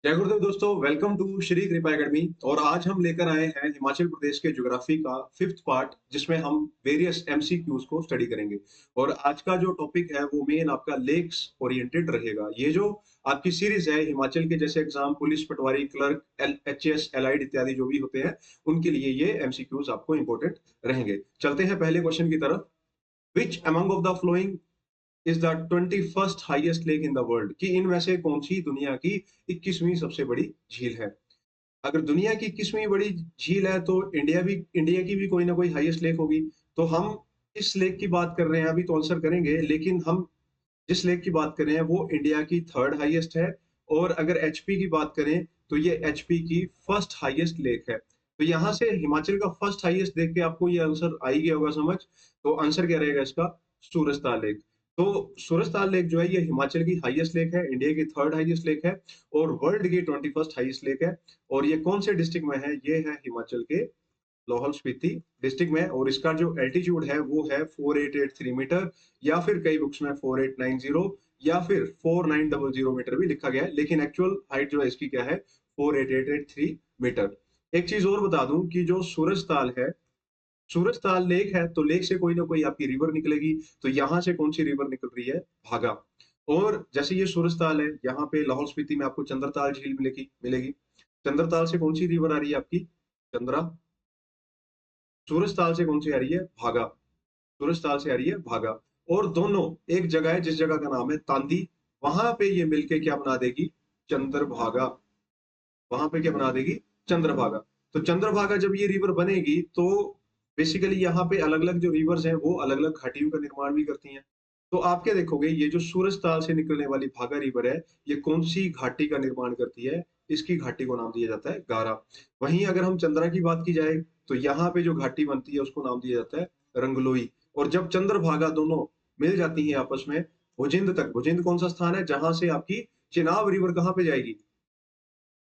जय गुरुदेव दोस्तों, welcome to Shri कृपा एकेडमी। और आज हम लेकर आए हैं हिमाचल प्रदेश के ज्योग्राफी का फिफ्थ पार्ट, जिसमें हम वेरियस एमसीक्यूज को स्टडी करेंगे। और आज का जो टॉपिक है वो मेन आपका लेक्स ओरिएंटेड रहेगा। ये जो आपकी सीरीज है हिमाचल के जैसे एग्जाम, पुलिस, पटवारी, क्लर्क, एचएस, एलाइड इत्यादि जो भी होते हैं, उनके लिए ये एमसीक्यूज आपको इंपॉर्टेंट रहेंगे। चलते हैं पहले क्वेश्चन की तरफ। Which among of the following is the 21st highest lake in the world, कि इनमें से कौन सी दुनिया की 21वीं सबसे बड़ी झील है। अगर दुनिया की 21वीं बड़ी झील है तो इंडिया की भी कोई ना कोई हाईएस्ट लेक होगी। तो हम इस लेक की बात कर रहे हैं, अभी तो आंसर करेंगे, लेकिन हम जिस लेक की बात कर रहे हैं वो इंडिया की थर्ड हाईएस्ट है। और अगर एचपी की बात करें तो ये एचपी की फर्स्ट हाईएस्ट लेक है। तो यहां से हिमाचल का फर्स्ट हाईएस्ट देख के आपको ये आंसर आ ही गया होगा समझ। तो आंसर क्या रहेगा इसका? सूरजताल लेक। तो सूरजताल लेक जो है ये हिमाचल की हाईएस्ट लेक है, इंडिया की थर्ड हाईएस्ट लेक है, और वर्ल्ड की 21st हाईएस्ट लेक है। और ये कौन से डिस्ट्रिक्ट में है? ये है हिमाचल के लाहौल स्पीति डिस्ट्रिक्ट में। और इसका जो एल्टीट्यूड है वो है 4883 मीटर, या फिर कई बुक्स में 4890, या फिर 4900 मीटर भी लिखा गया है, लेकिन एक्चुअल हाइट जो है इसकी क्या है? 48883 मीटर। एक चीज और बता दूं कि जो सूरजताल है, सूरजताल लेक है तो लेक से कोई ना कोई आपकी रिवर निकलेगी। तो यहां से कौन सी रिवर निकल रही है? भागा। और जैसे ये सूरजताल है, यहाँ पे लाहौल स्पीति में आपको चंद्रताल झील मिलेगी मिलेगी। चंद्रताल से कौन सी रिवर आ रही है आपकी? चंद्रा। सूरजताल से कौन सी आ रही है? भागा। सूरजताल से आ रही है भागा। और दोनों एक जगह है, जिस जगह का नाम है तांदी। वहां पे ये मिलके क्या बना देगी? चंद्रभागा। वहां पे क्या बना देगी? चंद्रभागा। तो चंद्रभागा जब ये रिवर बनेगी तो बेसिकली यहाँ पे अलग अलग जो रिवर्स हैं वो अलग अलग घाटियों का निर्माण भी करती हैं। तो आप क्या देखोगे, ये जो सूरजताल से निकलने वाली भागा रिवर है, ये कौन सी घाटी का निर्माण करती है? इसकी घाटी को नाम दिया जाता है गारा। वहीं अगर हम चंद्रा की बात की जाए तो यहाँ पे जो घाटी बनती है उसको नाम दिया जाता है रंगलोई। और जब चंद्रभागा दोनों मिल जाती हैं आपस में भुजिंद तक, भुजिंद कौन सा स्थान है जहां से आपकी चिनाब रिवर कहाँ पे जाएगी?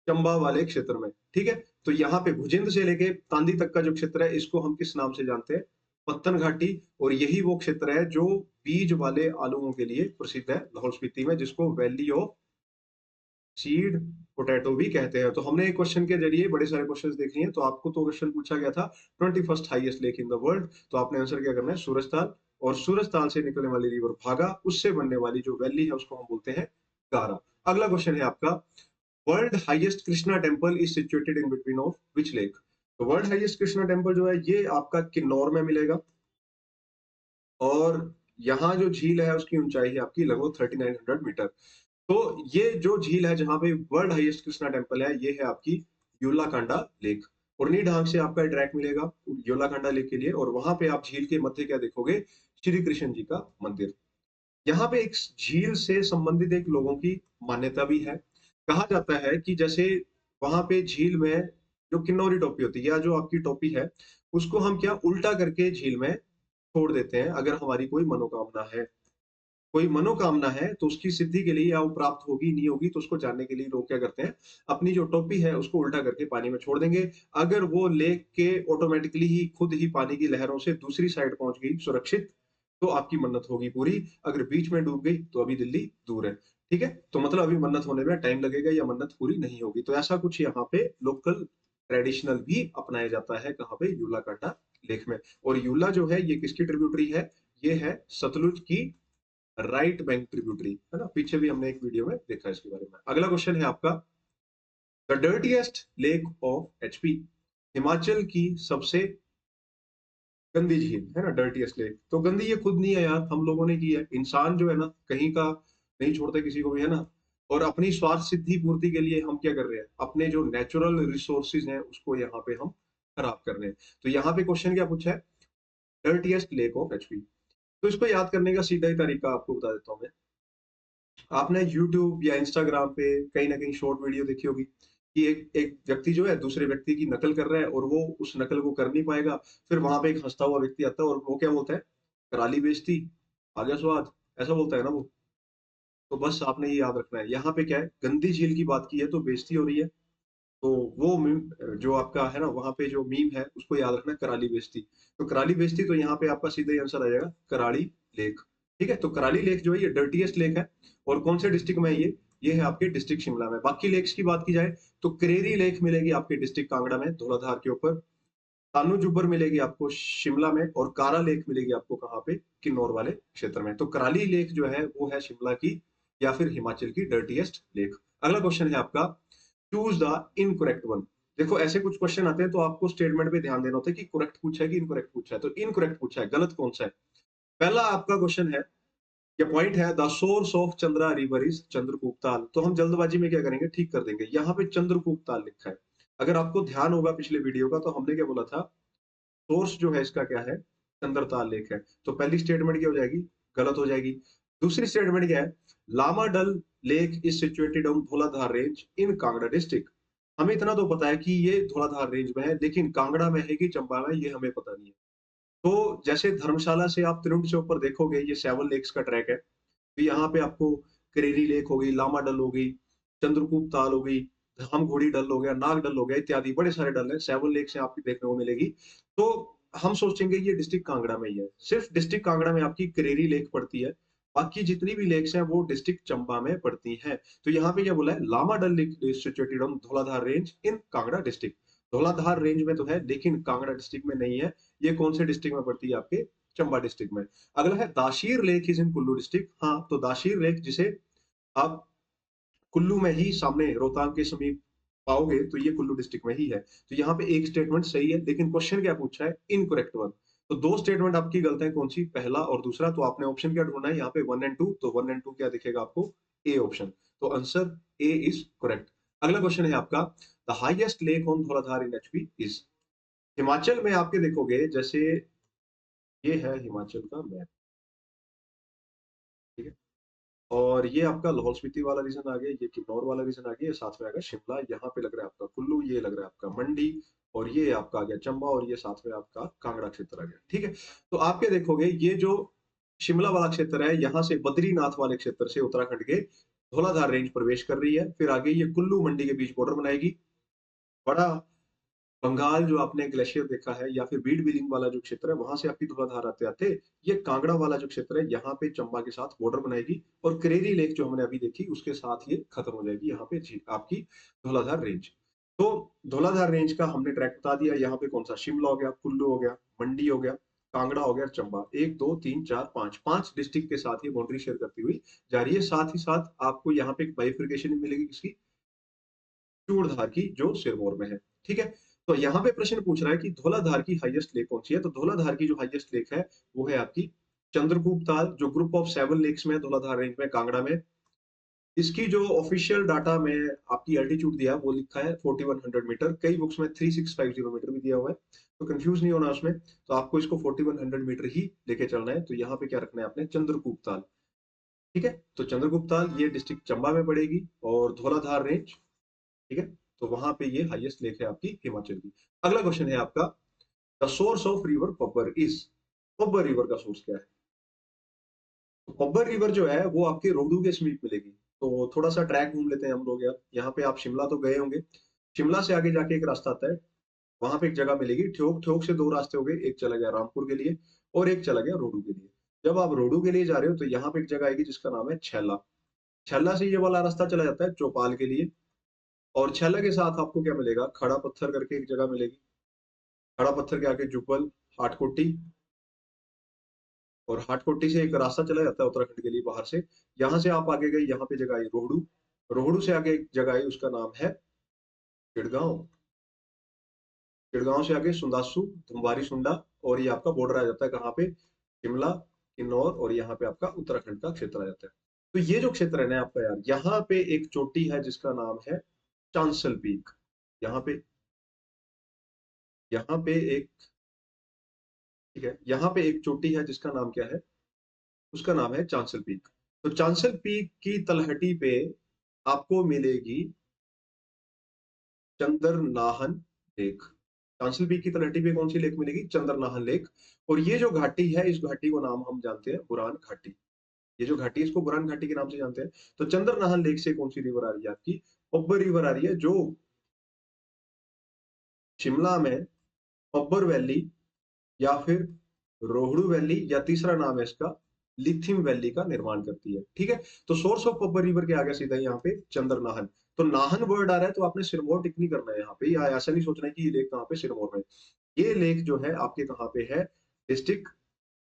चंबा वाले क्षेत्र में। ठीक है। तो यहाँ पे भुजिंद से लेके तांदी तक का जो क्षेत्र है इसको हम किस नाम से जानते हैं? पत्तन घाटी। और यही वो क्षेत्र है जो बीज वाले आलूओं के लिए प्रसिद्ध है लाहौल स्पीति में, जिसको वैली ऑफ सीड पोटैटो भी कहते हैं। तो हमने एक क्वेश्चन के जरिए बड़े सारे क्वेश्चन देख लिए हैं। तो आपको तो क्वेश्चन पूछा गया था 21st highest lake in the world, तो आपने आंसर क्या करना है? सूरजताल। और सूरजताल से निकलने वाली रिवर भागा, उससे बनने वाली जो वैली है उसको हम बोलते हैं गारा। अगला क्वेश्चन है आपका, world highest Krishna temple is situated in between of which lake. तो वर्ल्ड हाईएस्ट कृष्णा टेम्पल जो है ये आपका किन्नौर में मिलेगा। और यहाँ जो झील है उसकी ऊंचाई है आपकी लगभग 3900 मीटर। तो ये जो झील है जहां पे वर्ल्ड हाईएस्ट कृष्णा टेम्पल है, ये है आपकी यूलाकांडा लेक। और ढांग से आपका ट्रैक मिलेगा यूलाकांडा लेक के लिए। और वहां पे आप झील के मध्य क्या देखोगे? श्री कृष्ण जी का मंदिर। यहाँ पे एक झील से संबंधित एक लोगों की मान्यता भी है। कहा जाता है कि जैसे वहां पे झील में जो किन्नौरी टोपी होती है, या जो आपकी टोपी है, उसको हम क्या उल्टा करके झील में छोड़ देते हैं। अगर हमारी कोई मनोकामना है, कोई मनोकामना है तो उसकी सिद्धि के लिए, या वो प्राप्त होगी नहीं होगी तो उसको जानने के लिए लोग क्या करते हैं? अपनी जो टोपी है उसको उल्टा करके पानी में छोड़ देंगे। अगर वो लेक के ऑटोमेटिकली ही खुद ही पानी की लहरों से दूसरी साइड पहुंच गई सुरक्षित, तो आपकी मन्नत होगी पूरी। अगर बीच में डूब गई तो अभी दिल्ली दूर है। ठीक है। तो मतलब अभी मन्नत होने में टाइम लगेगा या मन्नत पूरी नहीं होगी। तो ऐसा कुछ यहाँ पे लोकल ट्रेडिशनल भी अपनाया जाता है। कहाँ पे? यूला कांडा लेक में। और यूला जो है ये किसकी ट्रिब्यूटरी है? ये है सतलुज की राइट बैंक ट्रिब्यूटरी, है ना। पीछे भी हमने एक वीडियो में देखा इसके बारे में। अगला क्वेश्चन है आपका, the dirtiest lake of HP. Himachal की सबसे गंदी झील है ना, डर्टीएस्ट लेक। तो गंदी ये खुद नहीं है यार, हम लोगों ने की है। इंसान जो है ना कहीं का नहीं छोड़ता किसी को भी, है ना। और अपनी स्वार्थ सिद्धि पूर्ति के लिए हम क्या कर रहे हैं? अपने जो नेचुरल रिसोर्सेज हैं उसको यहाँ पे हम खराब कर रहे हैं। तो यहाँ पे क्वेश्चन क्या पूछा है? Dirtiest lake of HP. तो इसको याद करने का सीधा ही तरीका आपको बता देता हूँ मैं। आपने यूट्यूब या इंस्टाग्राम पे कहीं ना कहीं शॉर्ट वीडियो देखी होगी कि एक एक व्यक्ति जो है दूसरे व्यक्ति की नकल कर रहा है, और वो उस नकल को कर नहीं पाएगा। फिर वहां पे एक हंसता हुआ व्यक्ति आता है और वो क्या बोलता है? कराली बेइज्जती, आ गया स्वाद, ऐसा बोलता है ना वो। तो बस आपने ये याद रखना है, यहाँ पे क्या है, गंदी झील की बात की है तो बेइज्जती हो रही है। तो वो मीम जो आपका है ना, वहां पे जो मीम है उसको याद रखना, कराली बेइज्जती। तो कराली बेइज्जती, तो यहाँ पे आपका सीधा ही आंसर आ जाएगा कराली लेक। ठीक है। तो कराली लेक जो है ये डर्टीएस्ट लेक है। और कौन से डिस्ट्रिक्ट में है ये? ये है आपके डिस्ट्रिक्ट शिमला में। बाकी लेक्स की बात की जाए तो करेरी लेक मिलेगी आपके डिस्ट्रिक्ट कांगड़ा में, धौलाधार के ऊपर। तानू जुब्बर मिलेगी आपको शिमला में, और कारा लेक मिलेगी आपको कहाँ पे, किन्नौर वाले क्षेत्र में। तो कराली लेक जो है वो है शिमला की या फिर हिमाचल की डर्टीएस्ट लेक। अगला क्वेश्चन है आपका, चूज द इनकरेक्ट वन। देखो ऐसे कुछ क्वेश्चन आते हैं तो आपको स्टेटमेंट पे ध्यान देना होता है कि करेक्ट पूछा है कि इनकरेक्ट पूछा है। तो इनकरेक्ट पूछा है, गलत कौन सा है। पहला आपका क्वेश्चन है, ये पॉइंट है, the source of Chandra river is Chandrakoop ताल। तो हम जल्दबाजी में क्या करेंगे, ठीक कर देंगे, यहाँ पे चंद्रकूप ताल लिखा है। अगर आपको ध्यान होगा पिछले वीडियो का, तो हमने क्या बोला था, सोर्स जो है इसका क्या है, चंद्रताल लेक है। तो पहली स्टेटमेंट क्या हो जाएगी, गलत हो जाएगी। दूसरी स्टेटमेंट क्या है, Lama Dal lake is situated on Dhauladhar range in Kangra district. हमें इतना तो पता है कि ये धौलाधार रेंज में है, लेकिन कांगड़ा में है कि चंबा में, ये हमें पता नहीं है। तो जैसे धर्मशाला से आप त्रिउंड से ऊपर देखोगे, ये 7 लेक्स का ट्रैक है। तो यहाँ पे आपको करेरी लेक हो गई, लामा डल हो गई, चंद्रकूप ताल हो गई, धाम घोड़ी डल हो गया, नाग डल हो गया, इत्यादि बड़े सारे डल है, 7 लेक से आपको देखने को मिलेगी। तो हम सोचेंगे ये डिस्ट्रिक्ट कांगड़ा में ही है। सिर्फ डिस्ट्रिक्ट कांगड़ा में आपकी करेरी लेक पड़ती है, बाकी जितनी भी लेक्स हैं वो डिस्ट्रिक्ट चंबा में पड़ती हैं। तो यहाँ पे क्या बोला है, Lama Dal lake situated on Dhauladhar range in Kangra district. Dhauladhar range में तो है लेकिन कांगड़ा डिस्ट्रिक्ट में नहीं है। ये कौन से डिस्ट्रिक्ट में पड़ती है, आपके चंबा डिस्ट्रिक्ट में। अगला है Dashir lake is in Kullu district. हाँ, तो दाशीर लेक जिसे आप कुल्लू में ही सामने रोहतांग के समीप पाओगे, तो ये कुल्लू डिस्ट्रिक्ट में ही है। तो यहाँ पे एक स्टेटमेंट सही है, लेकिन क्वेश्चन क्या पूछा है, इनकरेक्ट वन। तो दो स्टेटमेंट आपकी गलत है, कौन सी, पहला और दूसरा। तो आपने ऑप्शन क्या ढूंढना है यहाँ पे, 1 और 2। तो 1 और 2 क्या दिखेगा आपको, ए ऑप्शन। तो आंसर ए इज करेक्ट। अगला क्वेश्चन है आपका, the highest lake on Dhauladhar in HP is. Himachal में आपके देखोगे, जैसे ये है हिमाचल का मैप, ठीक है, और ये आपका लाहौल स्पीति वाला रीजन आ गया, ये किन्नौर वाला रीजन आ गया, साथ में आ गया शिमला, यहाँ पे लग रहा है आपका कुल्लू, ये लग रहा है आपका मंडी, और ये आपका आ गया चंबा, और ये साथ में आपका कांगड़ा क्षेत्र आ गया। ठीक है, तो आप क्या देखोगे, ये जो शिमला वाला क्षेत्र है, यहाँ से बद्रीनाथ वाले क्षेत्र से उत्तराखंड के धौलाधार रेंज प्रवेश कर रही है, फिर आगे ये कुल्लू मंडी के बीच बॉर्डर बनाएगी। बड़ा बंगाल जो आपने ग्लेशियर देखा है, या फिर बीड बिलिंग वाला जो क्षेत्र है, वहां से आपकी धौलाधार आते आते ये कांगड़ा वाला जो क्षेत्र है, यहाँ पे चंबा के साथ बॉर्डर बनाएगी, और करेरी लेक जो हमने अभी देखी उसके साथ ये खत्म हो जाएगी, यहाँ पे आपकी धौलाधार रेंज। तो धौलाधार रेंज का हमने ट्रैक बता दिया। यहाँ पे कौन सा, शिमला हो गया, कुल्लू हो गया, मंडी हो गया, कांगड़ा हो गया, चंबा, 1 2 3 4 5 5 डिस्ट्रिक्ट के साथ ये बाउंड्री शेयर करती हुई जा रही है। साथ ही साथ आपको यहाँ पे एक बाइफिकेशन मिलेगी किसकी, चूड़धार की, जो सिरमौर में है। ठीक है, तो यहाँ पे प्रश्न पूछ रहा है कि धौलाधार की हाईएस्ट लेक कौन सी है। तो धौलाधार की जो हाईएस्ट लेक है वो है आपकी चंद्रकूप ताल, जो ग्रुप ऑफ 7 लेक्स में धौलाधार रेंज में, कांगड़ा में। इसकी जो ऑफिशियल डाटा में आपकी एल्टीट्यूड दिया वो लिखा है 4100 मीटर, कई बुक्स में 3650 मीटर भी दिया हुआ है, तो कंफ्यूज नहीं होना उसमें। तो आपको इसको 4100 मीटर ही लेके चलना है। तो यहाँ पे क्या रखना है आपने, चंद्रकूप ताल। ठीक है, तो चंद्रकूप ताल ये डिस्ट्रिक्ट चंबा में पड़ेगी, और धौलाधार रेंज, ठीक है, तो वहां पे ये हाईएस्ट लेक है आपकी हिमाचल की। अगला क्वेश्चन है आपका, the source of river Pabbar is. Pabbar river का सोर्स क्या है। तो पब्बर रिवर जो है वो आपके रोहडू के समीप मिलेगी। तो थोड़ा सा ट्रैक घूम लेते हैं हम लोग यार। यहाँ पे आप शिमला तो गए होंगे, शिमला से आगे जाके एक रास्ता आता है, वहां पे एक जगह मिलेगी ठियोग। ठियोग से 2 रास्ते हो गए, एक चला गया रामपुर के लिए और एक चला गया रोहडू के लिए। जब आप रोहडू के लिए जा रहे हो तो यहाँ पे एक जगह आएगी जिसका नाम है छैला। छैला से ये वाला रास्ता चला जाता है चौपाल के लिए, और छैला के साथ आपको क्या मिलेगा, खड़ा पत्थर करके एक जगह मिलेगी। खड़ा पत्थर के आगे जुब्बल, हाटकोटी, और हाटकोटी से एक रास्ता चला जाता है उत्तराखंड के लिए बाहर से। यहाँ से आप आगे गए, यहाँ पे जगह आई रोहडू। रोहडू से आगे एक जगह आई, उसका नाम है चिड़गांव। चिड़गांव से आगे सुंदासू, धुम्बारी सुंडा, और ये आपका बॉर्डर आ जाता है कहाँ पे, शिमला, किन्नौर, और यहाँ पे आपका उत्तराखंड का क्षेत्र आ जाता है। तो ये जो क्षेत्र है ना आपका यार, यहाँ पे एक चोटी है जिसका नाम है चांसल पीक। यहाँ पे, यहाँ पे एक, ठीक है, यहाँ पे एक चोटी है जिसका नाम क्या है, उसका नाम है चांसल पीक। तो चांसल पीक की तलहटी पे आपको मिलेगी चंद्रनाहन लेक। चांसल पीक की तलहटी पे कौन सी लेक मिलेगी, चंद्रनाहन लेक। और ये जो घाटी है, इस घाटी को नाम हम जानते हैं बुरान घाटी। ये जो घाटी है इसको बुरान घाटी के नाम से जानते हैं। तो चंद्रनाहन लेक से कौन सी रिवर आ रही है आपकी, पब्बर रिवर आ रही है, जो शिमला में पब्बर वैली, या फिर रोहड़ू वैली, या तीसरा नाम है इसका लिथियम वैली का निर्माण करती है। ठीक है, तो सोर्स ऑफ पब्बर रिवर के आगे सीधा यहाँ पे चंद्र नाहन। तो नाहन वर्ड आ रहा है तो आपने सिरमौर टिक नहीं करना है यहाँ पे, या ऐसा नहीं सोचना है कि ये लेक कहाँ पे, सिरमौर में। ये लेक जो है आपके कहाँ पे है, डिस्ट्रिक्ट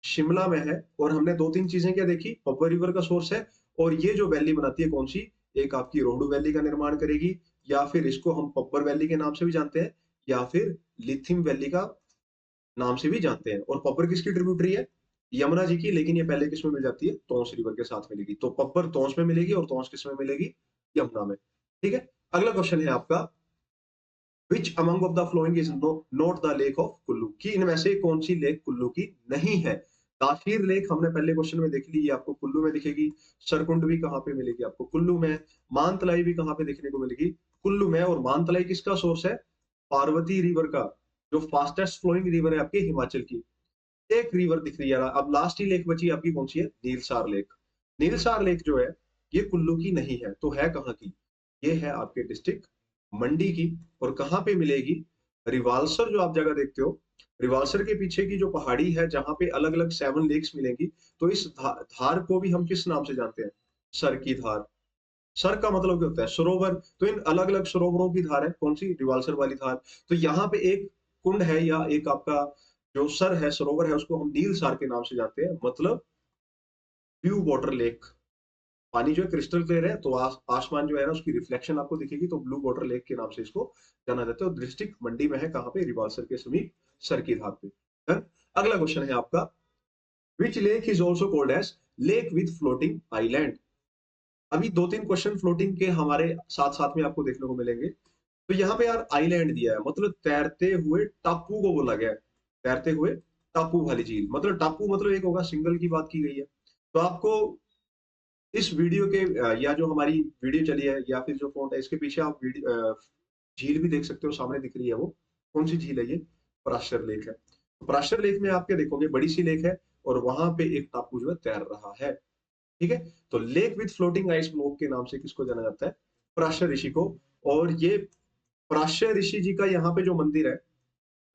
शिमला में है। और हमने दो तीन चीजें क्या देखी, पब्बर रिवर का सोर्स है, और ये जो वैली बनाती है कौन सी, एक आपकी रोहडू वैली का निर्माण करेगी, या फिर इसको हम पब्बर वैली के नाम से भी जानते हैं, या फिर लिथियम वैली का नाम से भी जानते हैं। और पब्बर किसकी ट्रिब्यूटरी है, यमुना जी की, लेकिन ये पहले किसमें मिल जाती है, तोंस रिवर के साथ मिलेगी। तो पब्बर तोंस में मिलेगी और तोंस किसमें मिलेगी, यमुना में। ठीक है, अगला क्वेश्चन है आपका, which among of the following is not the lake of Kullu, कि इनमें से कौन सी लेक कुल्लू की नहीं है। काशीर लेक हमने पहले क्वेश्चन में देख ली, ये आपको कुल्लू में दिखेगी। सरकुंड भी कहाँ पे मिलेगी आपको, कुल्लू में। मानतलाई भी कहाँ पे देखने को मिलेगी, कुल्लू में। और मानतलाई किसका सोर्स है, पार्वती रिवर का, जो फास्टेस्ट फ्लोइंग रिवर है आपके हिमाचल की। एक रिवर दिख रही है। अब लास्ट ही लेक बची आपकी, कौन सी है, नीलसार लेक। नीलसार लेक जो है ये कुल्लू की नहीं है, तो है कहाँ की, ये है आपके डिस्ट्रिक्ट मंडी की। और कहाँ पे मिलेगी, रिवाल्सर जो आप जगह देखते हो, रिवाल्सर के पीछे की जो पहाड़ी है जहां पे अलग अलग 7 लेक्स मिलेंगी। तो इस धार को भी हम किस नाम से जानते हैं, सर की धार। सर का मतलब क्या होता है, सरोवर। तो इन अलग अलग सरोवरों की धार है कौन सी, रिवाल्सर वाली धार। तो यहाँ पे एक कुंड है, या एक आपका जो सर है, सरोवर है, उसको हम नील सार के नाम से जानते हैं। मतलब ब्लू वाटर लेक। पानी जो है क्रिस्टल क्लियर है, तो आसमान जो है ना उसकी रिफ्लेक्शन आपको दिखेगी, तो ब्लू वाटर लेक के नाम से इसको जाना जाता है। और डिस्ट्रिक्ट मंडी में है, कहाँ पे, रिवाल्सर के समीप, सर की धार पे। Done? अगला क्वेश्चन है आपका, which lake is also called as lake with floating island. अभी दो तीन क्वेश्चन फ्लोटिंग के हमारे साथ साथ में आपको देखने को मिलेंगे। तो यहाँ पे यार आइलैंड दिया है, मतलब तैरते हुए टापू को बोला गया है। तैरते हुए टापू वाली झील, मतलब टापू मतलब एक होगा, सिंगल की बात की गई है। तो आपको इस वीडियो के या जो हमारी वीडियो चली है, या फिर जो फोन है, इसके पीछे आप वीडियो झील भी देख सकते हो, सामने दिख रही है वो। कौन सी झील है ये, पराशर लेक है। तो पराशर लेक में आप क्या देखोगे, बड़ी सी लेक है, और वहां पे एक टापू जो है तैर रहा है। ठीक है, तो lake with floating ice block के नाम से किसको जाना जाता है, पराशर ऋषि को। और ये पराशर ऋषि जी का यहाँ पे जो मंदिर है,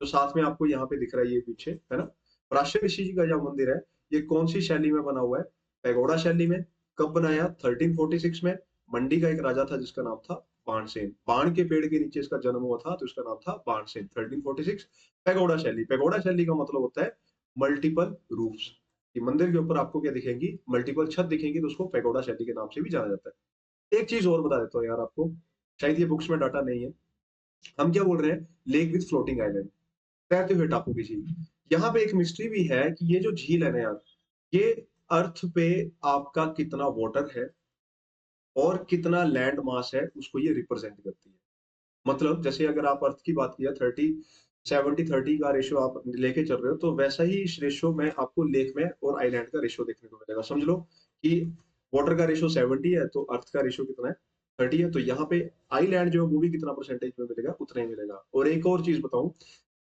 जो साथ में आपको यहाँ पे दिख रहा है ये पीछे, है ना, पराशर ऋषि जी का जो मंदिर है, ये कौन सी शैली में बना हुआ है, पैगोडा शैली में। कब बनाया, 1346 में। मंडी का एक राजा था जिसका नाम था बाणसेन, बाण के पेड़ के नीचे इसका जन्म हुआ था, तो इसका नाम था बाणसेन। 1346, पैगोडा शैली। पैगोडा शैली का मतलब होता है मल्टीपल रूफ्स, कि मंदिर के ऊपर आपको क्या दिखेंगी, मल्टीपल छत दिखेंगी, तो उसको पैगोडा शैली के नाम से भी जाना जाता है। एक चीज और बता देता हूँ यार आपको, शायद ये बुक्स में डाटा नहीं है। हम क्या बोल रहे हैं, लेक विथ फ्लोटिंग आइलैंड, तैरते हुए टापू की झील। यहाँ पे एक मिस्ट्री भी है कि ये जो झील है ना यार, ये अर्थ पे आपका कितना वाटर है और कितना लैंड मास है, उसको ये रिप्रेजेंट करती है। मतलब जैसे अगर आप अर्थ की बात किया, 30-70-30 का रेशियो आप लेके चल रहे हो, तो वैसा ही इस रेशियो में आपको लेक में और आइलैंड का रेशियो देखने को मिलेगा। समझ लो कि वाटर का रेशियो 70 है, तो अर्थ का रेशियो कितना है, 30 है। तो यहाँ पे आइलैंड जो है वो भी कितना परसेंटेज में मिलेगा, उतना ही मिलेगा। और एक और चीज बताऊं,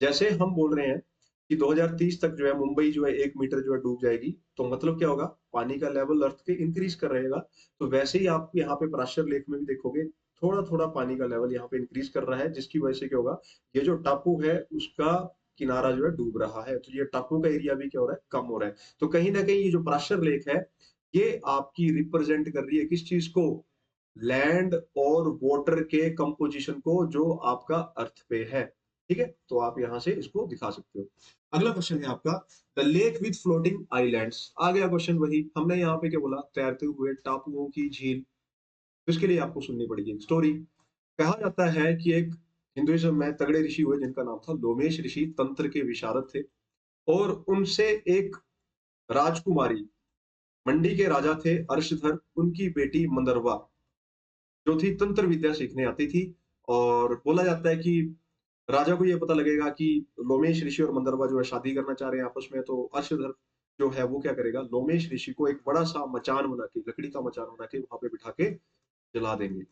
जैसे हम बोल रहे हैं कि 2030 तक जो है मुंबई जो है 1 मीटर जो है डूब जाएगी, तो मतलब क्या होगा, पानी का लेवल अर्थ के इंक्रीज कर रहेगा। तो वैसे ही आप यहाँ पे पराशर लेक में भी देखोगे, थोड़ा थोड़ा पानी का लेवल यहाँ पे इंक्रीज कर रहा है, जिसकी वजह से क्या होगा, ये जो टापू है उसका किनारा जो है डूब रहा है, तो ये टापू का एरिया भी क्या हो रहा है, कम हो रहा है। तो कहीं ना कहीं ये जो पराशर लेक है, ये आपकी रिप्रेजेंट कर रही है किस चीज को, लैंड और वाटर के कंपोजिशन को, जो आपका अर्थ पे है। ठीक है, तो आप यहां से इसको दिखा सकते हो। अगला क्वेश्चन है आपका, the lake with floating islands. आ गया क्वेश्चन वही, हमने यहाँ पे क्या बोला, तैरते हुए टापुओं की झील। तो इसके लिए आपको सुननी पड़ेगी एक स्टोरी। कहा जाता है कि एक हिंदुइज्म में तगड़े ऋषि हुए जिनका नाम था लोमेश ऋषि, तंत्र के विशारद थे। और उनसे एक राजकुमारी, मंडी के राजा थे अर्शधर, उनकी बेटी मंदरवा जो थी तंत्र विद्या सीखने आती थी। और बोला जाता है कि राजा को यह पता लगेगा कि लोमेश ऋषि और मंदरवा जो है शादी करना चाह रहे हैं आपस में, तो अर्शधर जो है वो क्या करेगा, लोमेश ऋषि को एक बड़ा सा मचान बना के, लकड़ी का मचान बना के वहां पे बिठा के जला देंगे।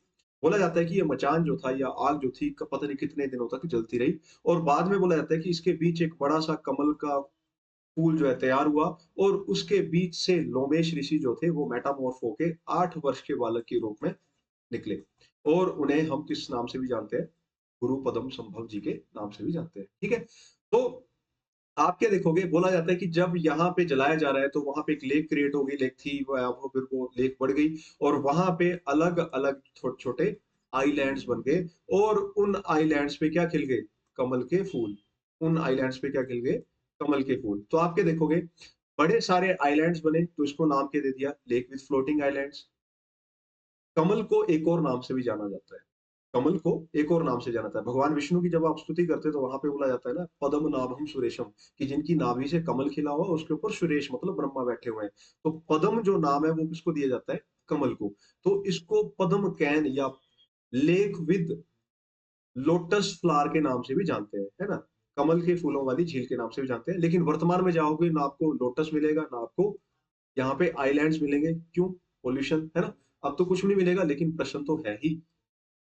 बोला जाता है कि ये मचान जो था या आग जो थी, पता नहीं कितने दिनों तक जलती रही। और बाद में बोला जाता है कि इसके बीच एक बड़ा सा कमल का फूल जो है तैयार हुआ, और उसके बीच से लोमेश ऋषि जो थे वो मेटामॉर्फ होके 8 वर्ष के बालक के रूप में निकले। और उन्हें हम किस नाम से भी जानते हैं, गुरु पदम संभव जी के नाम से भी जानते हैं। ठीक है, तो आप क्या देखोगे, बोला जाता है कि जब यहाँ पे जलाया जा रहा है तो वहां पे एक लेक क्रिएट होगी, लेक थी वो फिर वो लेक बढ़ गई और वहां पे अलग अलग छोटे छोटे आइलैंड्स बन गए और उन आइलैंड्स पे क्या खिल गए, कमल के फूल। उन आइलैंड्स पे क्या खिल गए, कमल के फूल। तो आप क्या देखोगे, बड़े सारे आइलैंड्स बने तो इसको नाम क्या दे दिया, लेक विथ फ्लोटिंग आइलैंड्स। कमल को एक और नाम से भी जाना जाता है, कमल को एक और नाम से जाना जाता है। भगवान विष्णु की जब आप स्तुति करते हैं तो वहां पे बोला जाता है ना, पद्म नाभम सुरेशम, कि जिनकी नाभि से कमल खिला हुआ उसके ऊपर सुरेश मतलब ब्रह्मा बैठे हुए हैं। तो पद्म जो नाम है वो किसको दिया जाता है, कमल को। तो इसको पद्म कैन या लेक विद लोटस फ्लावर के नाम से भी जानते हैं, है ना। कमल के फूलों वाली झील के नाम से भी जानते हैं। लेकिन वर्तमान में जाओगे ना आपको लोटस मिलेगा ना आपको यहाँ पे आइलैंड्स मिलेंगे। क्यों, पोल्यूशन है ना। अब तो कुछ नहीं मिलेगा, लेकिन प्रश्न तो है ही।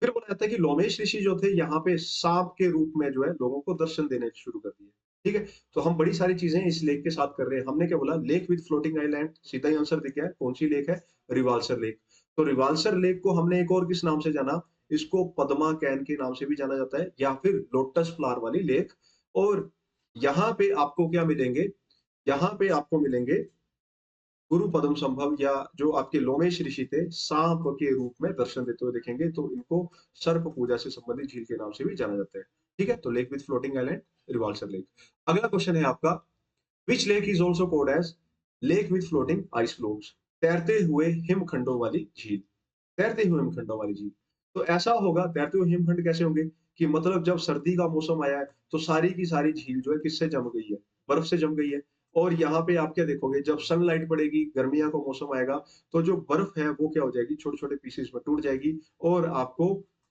फिर बोला जाता है कि लोमेश ऋषि जो थे यहाँ पे सांप के रूप में जो है लोगों को दर्शन देने शुरू कर दिए। ठीक है, तो हम बड़ी सारी चीजें इस लेक के साथ कर रहे हैं। हमने क्या बोला, लेक विद फ्लोटिंग आइलैंड, सीधा ही आंसर दिख गया है। कौन सी लेक है, रिवाल्सर लेक। तो रिवाल्सर लेक को हमने एक और किस नाम से जाना, इसको पद्मा कैन के नाम से भी जाना जाता है या फिर लोटस फ्लावर वाली लेक। और यहाँ पे आपको क्या मिलेंगे, यहाँ पे आपको मिलेंगे गुरु पद्म संभव, या जो आपके लोमेश ऋषि थे सांप के रूप में दर्शन देते हुए दिखेंगे। तो इनको सर्प पूजा से संबंधित झील के नाम से भी जाना जाता है। ठीक है, तो lake with floating island, Rewalsar lake. अगला क्वेश्चन है आपका, which lake is also called as lake with floating ice floes, तैरते हुए हिमखंडों वाली झील। तैरते हुए हिमखंडों वाली झील। तो ऐसा होगा, तैरते हुए हिमखंड कैसे होंगे, कि मतलब जब सर्दी का मौसम आया है तो सारी की सारी झील जो है किससे जम गई है, बर्फ से जम गई है। और यहाँ पे आप क्या देखोगे, जब सनलाइट पड़ेगी, गर्मियों का मौसम आएगा, तो जो बर्फ है वो क्या हो जाएगी, छोटे छोटे पीसेस में टूट जाएगी और आपको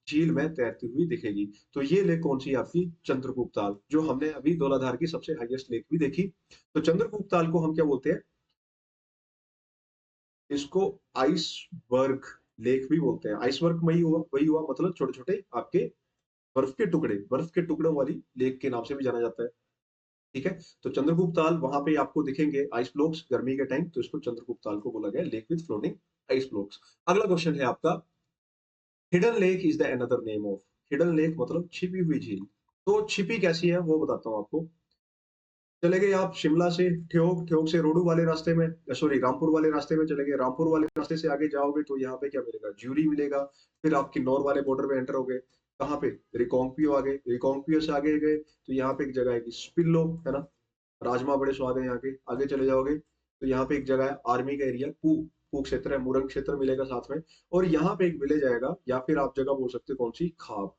झील में तैरती हुई दिखेगी। तो ये लेक कौन सी है आपकी, चंद्रगुप्त ताल, जो हमने अभी धौलाधार की सबसे हाईएस्ट लेक भी देखी। तो चंद्रगुप्त ताल को हम क्या बोलते हैं, इसको आइसबर्ग लेक भी बोलते हैं। आइसबर्ग वही हुआ मतलब छोटे छोटे आपके बर्फ के टुकड़े, बर्फ के टुकड़ों वाली लेक के नाम से भी जाना जाता है। ठीक है, तो चंद्रगुप्त ताल वहां पे आपको दिखेंगे आइस ब्लॉक्स गर्मी के टाइम, तो इसको चंद्रगुप्त ताल को बोला गया lake with floating ice blocks. अगला क्वेश्चन है आपका, hidden lake is the another name of, hidden lake मतलब छिपी हुई झील। तो छिपी कैसी है वो बताता हूँ आपको। चले गए आप शिमला से ठियोग, ठियोग से रोडू वाले रास्ते में, सॉरी रामपुर वाले रास्ते में चले गए, रामपुर वाले रास्ते से आगे जाओगे तो यहाँ पे क्या मिलेगा, ज्यूरी मिलेगा। फिर आप किन्नौर वाले बॉर्डर पे एंटर हो गए, कहाँ पे, रिकांगपियो आ गए, रिकांगपियो से आगे गए तो यहाँ पे एक जगह है कि स्पिल्लो, है ना। राजमा बड़े स्वाद है यहाँ के। आगे चले जाओगे तो यहाँ पे एक जगह है आर्मी का एरिया, पू क्षेत्र है, मुरंग क्षेत्र मिलेगा साथ में। और यहाँ पे एक विलेज आएगा, या फिर आप जगह बोल सकते हो कौन सी, खाब।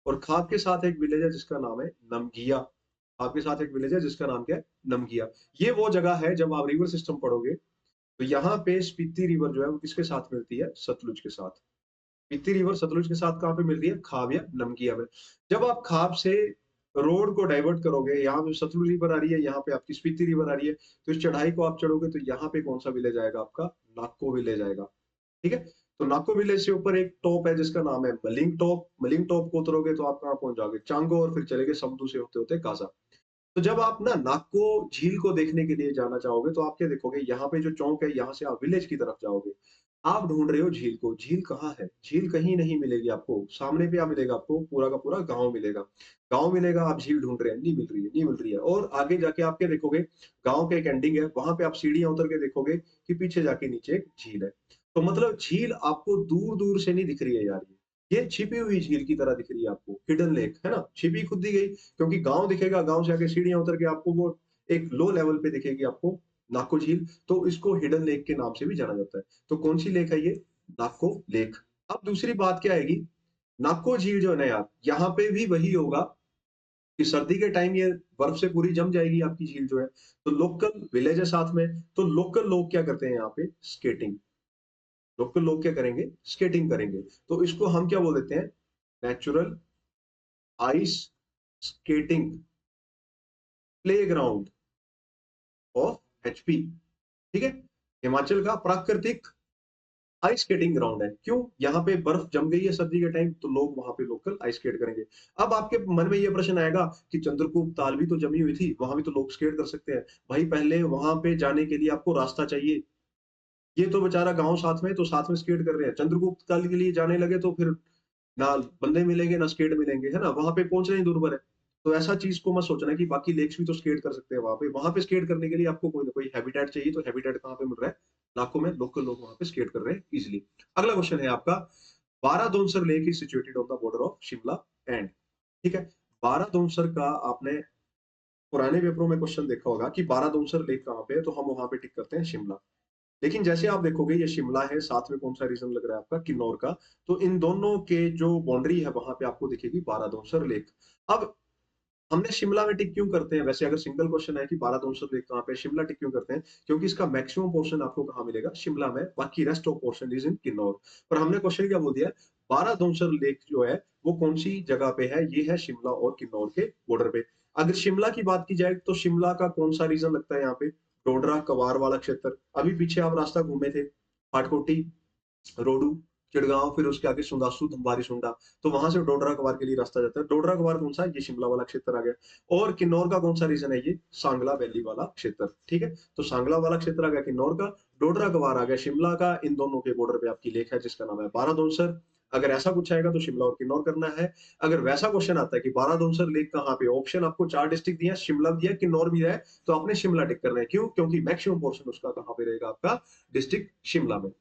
और खाप के साथ एक विलेज है जिसका नाम है नमगिया। खाप के साथ एक विलेज है जिसका नाम क्या है, नमगिया। ये वो जगह है, जब आप रिवर सिस्टम पढ़ोगे तो यहाँ पे स्पीति रिवर जो है वो किसके साथ मिलती है, सतलुज के साथ। स्पीति रिवर सतलुज के साथ कहाँ पे मिल रही है, खाब या नमगिया में। जब आप खाब से रोड को डाइवर्ट करोगे, यहाँ पे सतलुज रिवर आ रही है, यहाँ पे आपकी स्पीति रिवर आ रही है, तो इस चढ़ाई को आप चढ़ोगे तो यहाँ पे कौन सा विलेज आएगा आपका, नाको विलेज आएगा। ठीक है, तो नाको विलेज से ऊपर एक टॉप है जिसका नाम है मलिंग टॉप। मलिंग टॉप को उतरोगे तो आप कहाँ पहुंच जाओगे, चांगो, और फिर चलेगे समदू से होते होते काजा। तो जब आप ना नाको झील को देखने के लिए जाना चाहोगे तो आप क्या देखोगे, यहाँ पे जो चौक है यहाँ से आप विलेज की तरफ जाओगे। आप ढूंढ रहे हो झील को, झील कहाँ है, झील कहीं नहीं मिलेगी आपको। सामने पे क्या मिलेगा आपको, पूरा का पूरा गांव मिलेगा। गांव मिलेगा, आप झील ढूंढ रहे हैं, नहीं मिल रही है, नहीं मिल रही है। और आगे जाके आप क्या देखोगे, गांव का एक एंडिंग है, वहां पे आप सीढ़ियां उतर के देखोगे कि पीछे जाके नीचे एक झील है। तो मतलब झील आपको दूर दूर से नहीं दिख रही है यार, ये छिपी हुई झील की तरह दिख रही है आपको, हिडन लेक है ना, छिपी खुद दी गई। क्योंकि गांव दिखेगा, गांव से आके सीढ़ियां उतर के आपको वो एक लो लेवल पे दिखेगी आपको नाको झील। तो इसको हिडन लेक के नाम से भी जाना जाता है। तो कौन सी लेक है ये, नाको लेक। अब दूसरी बात क्या आएगी, नाको झील जो है ना यार, यहाँ पे भी वही होगा कि सर्दी के टाइम ये बर्फ से पूरी जम जाएगी आपकी झील जो है। तो लोकल विलेज है साथ में, तो लोकल लोग क्या करते हैं यहाँ पे, स्केटिंग। लोकल लोग क्या करेंगे, स्केटिंग करेंगे। तो इसको हम क्या बोल देते हैं, natural ice skating playground of HP. ठीक है, हिमाचल का प्राकृतिक आइस स्केटिंग ग्राउंड है। क्यों, यहाँ पे बर्फ जम गई है सर्दी के टाइम, तो लोग वहां पे लोकल आइस स्केट करेंगे। अब आपके मन में ये प्रश्न आएगा कि चंद्रकूप ताल भी तो जमी हुई थी, वहां भी तो लोग स्केट कर सकते हैं। भाई पहले वहां पे जाने के लिए आपको रास्ता चाहिए। ये तो बेचारा गांव साथ में, तो साथ में स्केट कर रहे हैं, चंद्रगुप्त ताल के लिए जाने लगे तो फिर ना बंदे मिलेंगे ना स्केट मिलेंगे, है ना, वहां पे पहुंचना ही दुर्भर है। तो ऐसा चीज को मत सोचना कि बाकी लेक्स भी तो स्केट कर सकते हैं वहां पे स्केट करने के लिए आपको कोई ना कोई हैबिटेट चाहिए, तो हैबिटेट कहाँ पे मिल रहा है? लाखों में लोकल लोग वहां पे स्केट कर रहे हैं इजिली। अगला क्वेश्चन है आपका, Baradonsar lake is situated on the border of Shimla and, ठीक है। बारादोंसर का आपने पुराने पेपरों में क्वेश्चन देखा होगा कि बारादोंसर लेक कहाँ पे है, तो हम वहां पे टिक करते हैं शिमला। लेकिन जैसे आप देखोगे ये शिमला है, साथ में कौन सा रीजन लग रहा है आपका? किन्नौर का। तो इन दोनों के जो बाउंड्री है वहां पे आपको दिखेगी बारादोंसर लेक। अब हमने शिमला में टिक क्यों करते हैं? वैसे अगर सिंगल क्वेश्चन है कि बारादोंसर लेक कहाँ पे, शिमला टिक क्यों करते हैं? क्योंकि इसका मैक्सिमम पोर्शन आपको कहाँ मिलेगा? शिमला में, बाकी rest of portion is in Kinnaur. पर हमने क्वेश्चन क्या बोल दिया? बारादोंसर लेक जो है वो कौन सी जगह पे है? ये है शिमला और किन्नौर के बॉर्डर पे। अगर शिमला की बात की जाए तो शिमला का कौन सा रीजन लगता है यहाँ पे? डोडरा कवार वाला क्षेत्र। अभी पीछे आप रास्ता घूमे थे, पाटकोटी, रोडू, चिड़गांव, फिर उसके आगे सुंदासू, धम्बारी सुंडा, तो वहां से डोडरा कवार के लिए रास्ता जाता है। डोडरा कवार कौन सा है? ये शिमला वाला क्षेत्र आ गया। और किन्नौर का कौन सा रीजन है? ये सांगला वैली वाला क्षेत्र, ठीक है। तो सांगला वाला क्षेत्र आ गया किन्नौर का, डोडरा कवार आ गया शिमला का। इन दोनों के बॉर्डर पे आपकी लेक है जिसका नाम है बारादोंसर। अगर ऐसा कुछ आएगा तो शिमला और किन्नौर करना है। अगर वैसा क्वेश्चन आता है कि बारादोंसर लेक कहाँ पे, ऑप्शन आपको 4 डिस्ट्रिक्ट दिया, शिमला भी दिया, किन्नौर भी है, तो आपने शिमला टिक करना है। क्यों? क्योंकि मैक्सिमम पोर्शन उसका कहाँ पे रहेगा? आपका डिस्ट्रिक्ट शिमला में।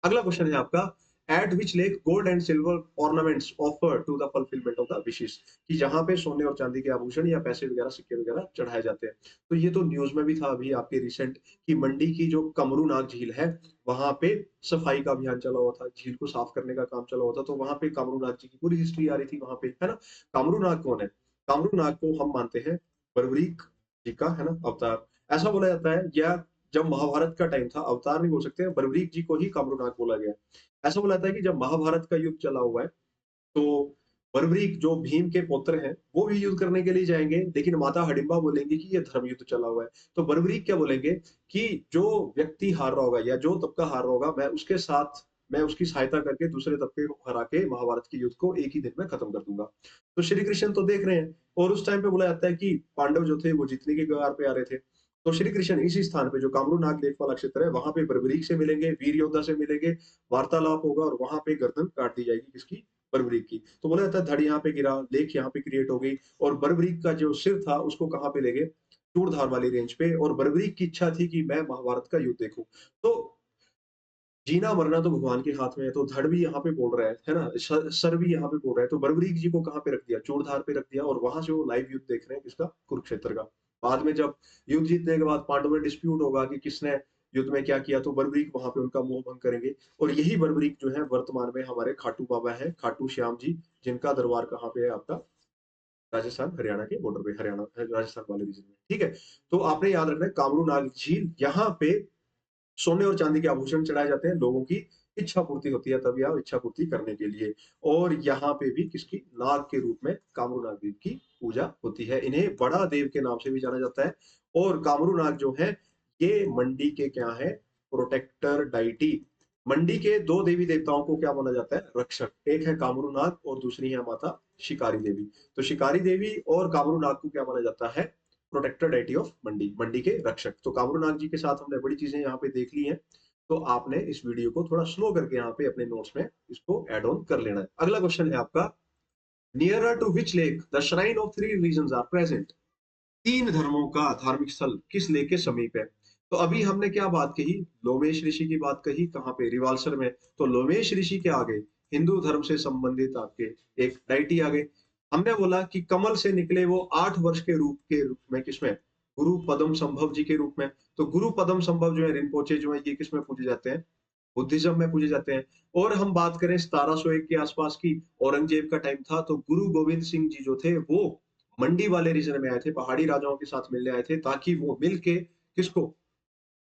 अगला क्वेश्चन है आपका, at which lake gold and silver ornaments offer to the fulfilment of the wishes, कि जहां पे सोने और चांदी के आभूषण या पैसे वगैरह, सिक्के वगैरह चढ़ाए जाते हैं। तो ये तो न्यूज में भी था अभी आपके रिसेंट, कि मंडी की जो कमरूनाग झील है वहां पे सफाई का अभियान चला हुआ था, झील को साफ करने का काम चला हुआ था। तो वहां पे कामरूनाग जी की पूरी हिस्ट्री आ रही थी वहां पे, है ना। कामरूनाग कौन है? कामरूनाग को हम मानते हैं बर्बरीक जी का, है ना, अवतार। ऐसा बोला जाता है, या जब महाभारत का टाइम था, अवतार नहीं बोल सकते हैं, बर्बरीक जी को ही कामरूनाग बोला गया। ऐसा बोला जाता है कि जब महाभारत का युद्ध चला हुआ है तो बर्बरीक जो भीम के पुत्र हैं वो भी युद्ध करने के लिए जाएंगे, लेकिन माता हडिम्बा बोलेंगी कि ये धर्म युद्ध चला हुआ है। तो बर्बरीक क्या बोलेंगे कि जो व्यक्ति हार रहा होगा या जो तबका हार रहा होगा, मैं उसकी सहायता करके दूसरे तबके को हरा के महाभारत के युद्ध को एक ही दिन में खत्म कर दूंगा। तो श्री कृष्ण तो देख रहे हैं, और उस टाइम पे बोला जाता है कि पांडव जो थे वो जीतने के कगार पे आ रहे थे। तो श्री कृष्ण इसी स्थान पे जो कामरू नाग लेक वाला क्षेत्र है वहां पे बर्बरीक से मिलेंगे, वीर योद्धा से मिलेंगे, वार्तालाप होगा, और वहां पे गर्दन काट दी जाएगी किसकी? बर्बरीक की। तो बोला जाता है धड़ यहाँ पे गिरा, लेक यहाँ पे क्रिएट हो गई, और बर्बरीक का जो सिर था उसको कहाँ पे ले गए? चूड़धार वाली रेंज पे। और बर्बरीक की इच्छा थी कि मैं महाभारत का युद्ध देखूं। तो जीना मरना तो भगवान के हाथ में है, तो धड़ भी यहाँ पे बोल रहा है ना, सर भी यहाँ पे बोल रहा है। तो बर्बरीक जी को कहाँ पे रख दिया? चूड़धार पे रख दिया, और वहां से वो लाइव युद्ध देख रहे हैं किसका? कुरुक्षेत्र का। बाद में जब युद्ध जीतने के बाद पांडवों में डिस्प्यूट होगा कि किसने युद्ध में क्या किया, तो बर्बरीक वहां पे उनका मोह भंग करेंगे। और यही बर्बरीक जो है वर्तमान में हमारे खाटू बाबा है, खाटू श्याम जी, जिनका दरबार कहाँ पे है? आपका राजस्थान हरियाणा के बॉर्डर पे, हरियाणा राजस्थान वाले रीजन में, ठीक है। तो आपने याद रखना है कामरू नाग झील, यहाँ पे सोने और चांदी के आभूषण चढ़ाए जाते हैं, लोगों की इच्छा पूर्ति होती है तब, या इच्छा पूर्ति करने के लिए। और यहाँ पे भी किसकी? नाग के रूप में कामरू नाग देव की पूजा होती है। इन्हें बड़ा देव के नाम से भी जाना जाता है। और कामरू नाग जो है ये मंडी के क्या है? Protector deity. मंडी के दो देवी देवताओं को क्या माना जाता है? रक्षक। एक है कामरू नाग और दूसरी है माता शिकारी देवी। तो शिकारी देवी और कामरू नाग को क्या माना जाता है? प्रोटेक्टर डेटी ऑफ मंडी, मंडी के रक्षक। तो कामरू नाग जी के साथ हमने बड़ी चीजें यहाँ पे देख ली हैं। तो आपने इस वीडियो को थोड़ा स्लो करके यहाँ पे अपने नोट्स में इसको ऐड ऑन कर लेना है। अगला क्वेश्चन है आपका, nearer to which lake the shrine of three religions are present, तीन धर्मों का धार्मिक स्थल किस लेक के समीप है? तो अभी हमने क्या बात कही? लोमेश ऋषि की बात कही, कहाँ पे? रिवाल्सर में। तो लोमेश ऋषि के आगे हिंदू धर्म से संबंधित आपके एक डाइटी आ गई। हमने बोला कि कमल से निकले वो 8 वर्ष के रूप में किसमें? गुरु पदम संभव जी के रूप में। तो गुरु पदम संभव जो है, रिनपोचे जो है, ये किसमें पूजे जाते हैं? बुद्धिज्म में पूजे जाते हैं। और हम बात करें 1701 के आसपास की, औरंगजेब का टाइम था, तो गुरु गोविंद सिंह जी जो थे वो मंडी वाले रीजन में आए थे, पहाड़ी राजाओं के साथ मिलने आए थे, ताकि वो मिल के किसको?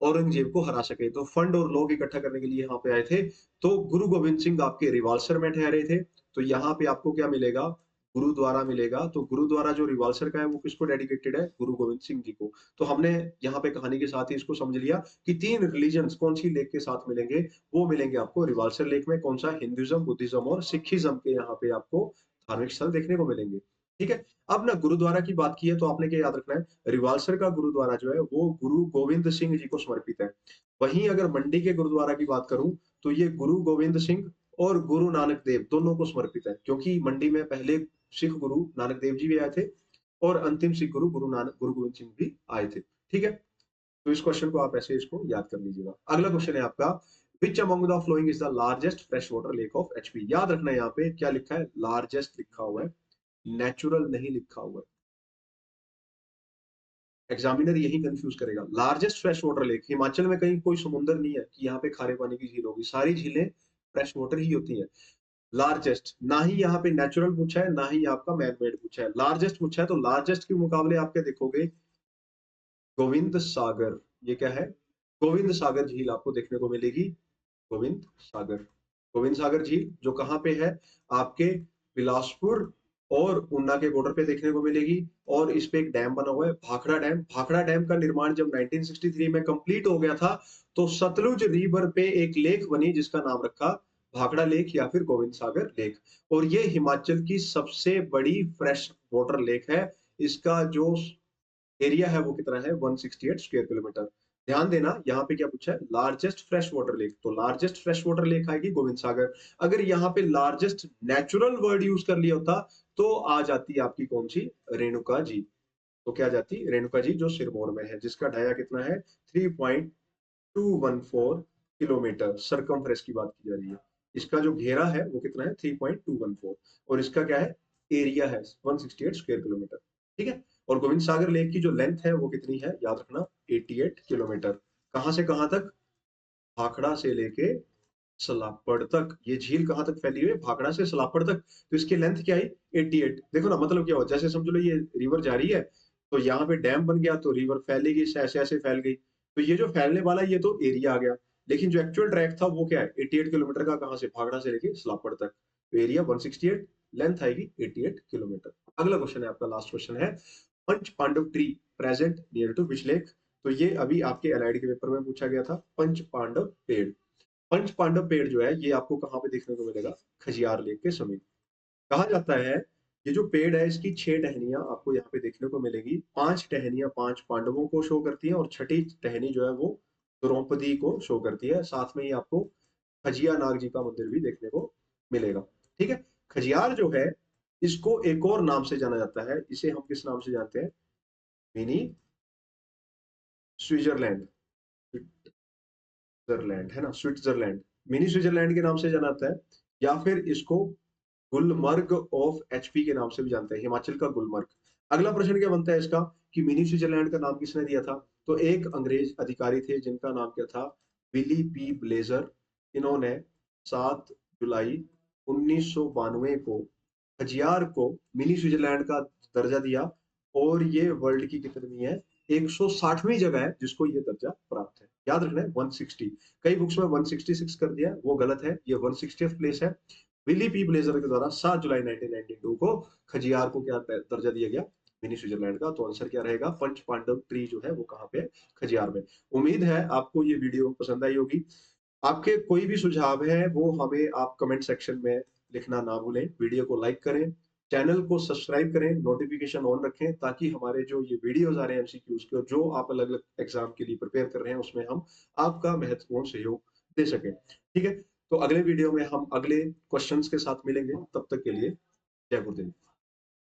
औरंगजेब को हरा सके। तो फंड और लोग इकट्ठा करने के लिए यहाँ पे आए थे। तो गुरु गोविंद सिंह आपके रिवाल्सर में ठहरे थे। तो यहाँ पे आपको क्या मिलेगा? गुरुद्वारा मिलेगा। तो गुरुद्वारा जो रिवाल्सर का है वो किसको डेडिकेटेड है? गुरु गोविंद सिंह जी को। तो हमने यहाँ पे कहानी के साथ ही इसको समझ लिया कि तीन रिलीजन कौन सी लेक के साथ मिलेंगे? वो मिलेंगे आपको रिवाल्सर लेक में। कौन सा? हिंदुइज्म, बुद्धिज्म और सिखिज्म के यहाँ पे आपको धार्मिक स्थल देखने को मिलेंगे, ठीक है। अब ना गुरुद्वारा की बात की है तो आपने क्या याद रखना है? रिवाल्सर का गुरुद्वारा जो है वो गुरु गोविंद सिंह जी को समर्पित है। वहीं अगर मंडी के गुरुद्वारा की बात करूं तो ये गुरु गोविंद सिंह और गुरु नानक देव दोनों को समर्पित है, क्योंकि मंडी में पहले सिख गुरु नानक देव जी भी आए थे, और अंतिम सिख गुरु गुरु नानक गुरु गोविंद सिंह भी आए थे। ठीक है, तो इस क्वेश्चन को आप ऐसे इसको याद कर लीजिएगा। अगला क्वेश्चन है आपका, which among the following is the largest fresh water lake of HP. याद रखना है यहाँ पे क्या लिखा है, लार्जेस्ट लिखा हुआ है, नेचुरल नहीं लिखा हुआ है। एग्जामिनर यही कंफ्यूज करेगा। Largest fresh water lake, Himachal में कहीं कोई समुंदर नहीं है कि यहाँ पे खारे पानी की झील होगी, सारी झीलें फ्रेश वाटर ही होती हैं। लार्जेस्ट ना ही यहाँ पे नेचुरल पूछा है, ना ही आपका मैन मेड पूछा है, लार्जेस्ट पूछा है। तो लार्जेस्ट के मुकाबले आप क्या देखोगे, गोविंद सागर, ये क्या है, गोविंद सागर झील आपको देखने को मिलेगी। गोविंद सागर, गोविंद सागर झील जो कहाँ पे है, आपके बिलासपुर और ऊना के बॉर्डर पे देखने को मिलेगी। और इस पे एक डैम बना हुआ है, भाखड़ा डैम। भाखड़ा डैम का निर्माण जब 1963 में कंप्लीट हो गया था, तो सतलुज रिवर पे एक लेक बनी जिसका नाम रखा भाखड़ा लेक या फिर गोविंद सागर लेक। और ये हिमाचल की सबसे बड़ी फ्रेश वाटर लेक है। इसका जो एरिया है वो कितना है, 168 स्क्वायर किलोमीटर। ध्यान देना यहाँ पे क्या पूछा है, लार्जेस्ट फ्रेश वाटर लेक, तो लार्जेस्ट फ्रेश वाटर लेक आएगी गोविंद सागर। अगर यहाँ पे लार्जेस्ट नेचुरल वर्ड यूज कर लिया होता तो आ जाती आपकी कौन सी, रेणुका जी। तो क्या जाती, रेणुका जी जो सिरमौर में है, जिसका डाया कितना है, 3.214 किलोमीटर। सरकमफ्रेंस की बात की जा रही है। इसका जो घेरा है वो कितना है, 3.214। और इसका क्या है, एरिया है 168 स्क्वायर किलोमीटर। ठीक है, और गोविंद सागर लेक की जो लेंथ है वो कितनी है, याद रखना, 88 किलोमीटर। कहां से कहां तक, भाखड़ा से लेके सलापड़ तक। ये झील कहां तक फैली हुई है, भाखड़ा से सलापड़ तक। तो इसकी लेंथ क्या है, 88। देखो ना, मतलब क्या हो, जैसे समझ लो ये रिवर जा रही है, तो यहाँ पे डैम बन गया तो रिवर फैलेगी, ऐसे ऐसे फैल गई। तो ये जो फैलने वाला ये तो एरिया आ गया, लेकिन जो एक्चुअल ट्रैक था वो क्या है, 88 किलोमीटर का, कहां से, भाखड़ा से लेके सलापड़ तक। तो एरिया 168, लेंथ आएगी 88 किलोमीटर। अगला क्वेश्चन है आपका, लास्ट क्वेश्चन है, Panch Pandav tree present near to which lake. तो ये अभी आपके एलआईडी के पेपर में पूछा गया था, पंच पांडव पेड़। पंच पांडव पेड़ जो है ये आपको कहाँ पे देखने को मिलेगा, खजियार लेक के समीप। कहा जाता है ये जो पेड़ है इसकी 6 टहनियां आपको यहाँ पे देखने को मिलेगी। 5 टहनियां 5 पांडवों को शो करती है, और छठी टहनी जो है वो द्रौपदी को शो करती है। साथ में ही आपको खजिया नाग जी का मंदिर भी देखने को मिलेगा। ठीक है, खजियार जो है इसको एक और नाम से जाना जाता है, इसे हम किस नाम से जानते हैं, मिनी स्विट्जरलैंड। स्विट्जरलैंड है ना, स्विट्जरलैंड, मिनी स्विट्जरलैंड के नाम से जाना जाता है, या फिर इसको गुलमर्ग ऑफ एचपी के नाम से भी जानते हैं, हिमाचल का गुलमर्ग। अगला प्रश्न क्या बनता है इसका, कि मिनी स्विट्जरलैंड का नाम किसने दिया था। तो एक अंग्रेज अधिकारी थे जिनका नाम क्या था, विली पी ब्लेजर। इन्होंने 7 जुलाई 1992 को खजियार को मिनी स्विट्जरलैंड का दर्जा दिया। और ये वर्ल्ड की कितनी है, 160वीं जगह है जिसको ये दर्जा प्राप्त है। याद रखना है 160, कई बुक्स में 166 कर दिया, वो गलत है, ये 160th प्लेस है। विली पी ब्लेजर के द्वारा 7 जुलाई 1992 को खजियार को क्या दर्जा दिया गया, मिनी स्विट्जरलैंड का। तो आंसर क्या रहेगा, पंच पांडव ट्री जो है वो कहाँ पे है, खजियार में। उम्मीद है आपको ये वीडियो पसंद आई होगी। आपके कोई भी सुझाव है वो हमें आप कमेंट सेक्शन में लिखना ना भूलें। वीडियो को लाइक करें, चैनल को सब्सक्राइब करें, नोटिफिकेशन ऑन रखें, ताकि हमारे जो ये वीडियोस आ रहे हैं एमसीक्यूज के, जो आप अलग अलग एग्जाम के लिए प्रिपेयर कर रहे हैं, उसमें हम आपका महत्वपूर्ण सहयोग दे सकें। ठीक है, तो अगले वीडियो में हम अगले क्वेश्चंस के साथ मिलेंगे, तब तक के लिए जय गुरुदेव।